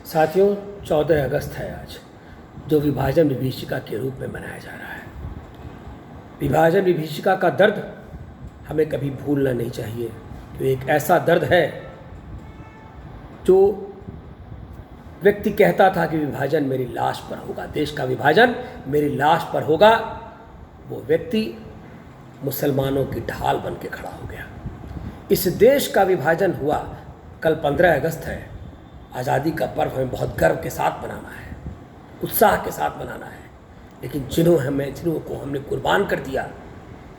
साथियों, 14 अगस्त है आज, जो विभाजन विभीषिका के रूप में मनाया जा रहा है। विभाजन विभीषिका का दर्द हमें कभी भूलना नहीं चाहिए कि एक ऐसा दर्द है जो व्यक्ति कहता था कि विभाजन मेरी लाश पर होगा, देश का विभाजन मेरी लाश पर होगा। वो व्यक्ति मुसलमानों की ढाल बन के खड़ा हो गया। इस देश का विभाजन हुआ, कल 15 अगस्त है। आज़ादी का पर्व हमें बहुत गर्व के साथ मनाना है, उत्साह के साथ मनाना है। लेकिन जिन्हों को हमने कुर्बान कर दिया,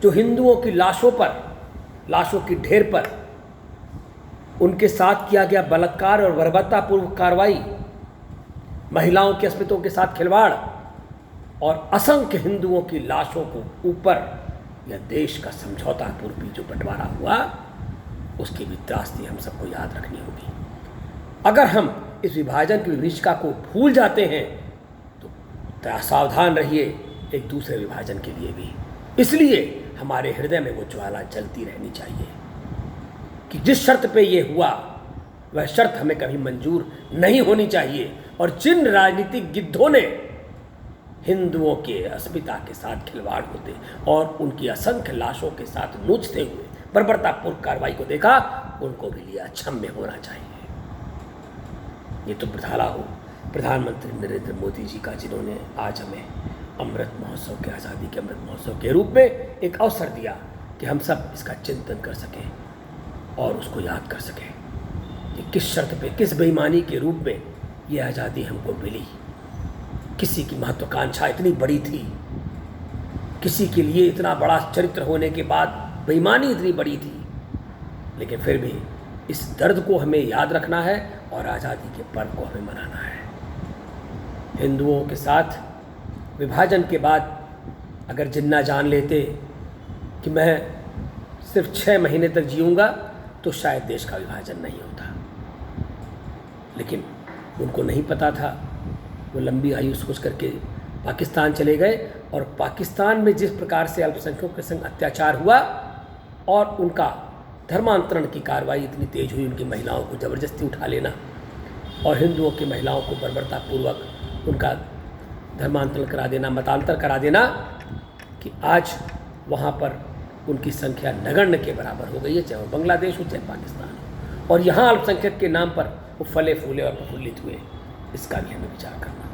जो हिंदुओं की लाशों पर, लाशों की ढेर पर उनके साथ किया गया बलात्कार और बर्बरतापूर्वक कार्रवाई, महिलाओं के अस्मिताओं के साथ खिलवाड़ और असंख्य हिंदुओं की लाशों को ऊपर यह देश का समझौता पूर्वी जो बंटवारा हुआ, उसकी भी त्रासदी हम सबको याद रखनी होगी। अगर हम इस विभाजन की विभीषिका को भूल जाते हैं तो सावधान रहिए एक दूसरे विभाजन के लिए भी। इसलिए हमारे हृदय में वो ज्वाला जलती रहनी चाहिए कि जिस शर्त पे ये हुआ वह शर्त हमें कभी मंजूर नहीं होनी चाहिए। और जिन राजनीतिक गिद्धों ने हिंदुओं के अस्मिता के साथ खिलवाड़ होते और उनकी असंख्य लाशों के साथ नोचते हुए बर्बरतापूर्व कार्रवाई को देखा, उनको भी लिया क्षम्य होना चाहिए। ये तो बधाला हो प्रधानमंत्री नरेंद्र मोदी जी का, जिन्होंने आज हमें अमृत महोत्सव के, आज़ादी के अमृत महोत्सव के रूप में एक अवसर दिया कि हम सब इसका चिंतन कर सकें और उसको याद कर सकें कि किस शर्त पे, किस बेईमानी के रूप में ये आज़ादी हमको मिली। किसी की महत्वाकांक्षा इतनी बड़ी थी, किसी के लिए इतना बड़ा चरित्र होने के बाद बेईमानी इतनी बड़ी थी, लेकिन फिर भी इस दर्द को हमें याद रखना है और आज़ादी के पर्व को हमें मनाना है। हिंदुओं के साथ विभाजन के बाद अगर जिन्ना जान लेते कि मैं सिर्फ 6 महीने तक जीऊँगा तो शायद देश का विभाजन नहीं होता, लेकिन उनको नहीं पता था। वो लंबी आयु सोच करके पाकिस्तान चले गए और पाकिस्तान में जिस प्रकार से अल्पसंख्यकों के संग अत्याचार हुआ और उनका धर्मांतरण की कार्रवाई इतनी तेज हुई, उनकी महिलाओं को ज़बरदस्ती उठा लेना और हिंदुओं की महिलाओं को बर्बरतापूर्वक उनका धर्मांतरण करा देना, मतांतर करा देना, कि आज वहाँ पर उनकी संख्या नगण्य के बराबर हो गई है, चाहे वो बांग्लादेश हो चाहे पाकिस्तान हो। और यहाँ अल्पसंख्यक के नाम पर वो फले फूले और प्रफुल्लित हुए, इसका भी हमें विचार करना।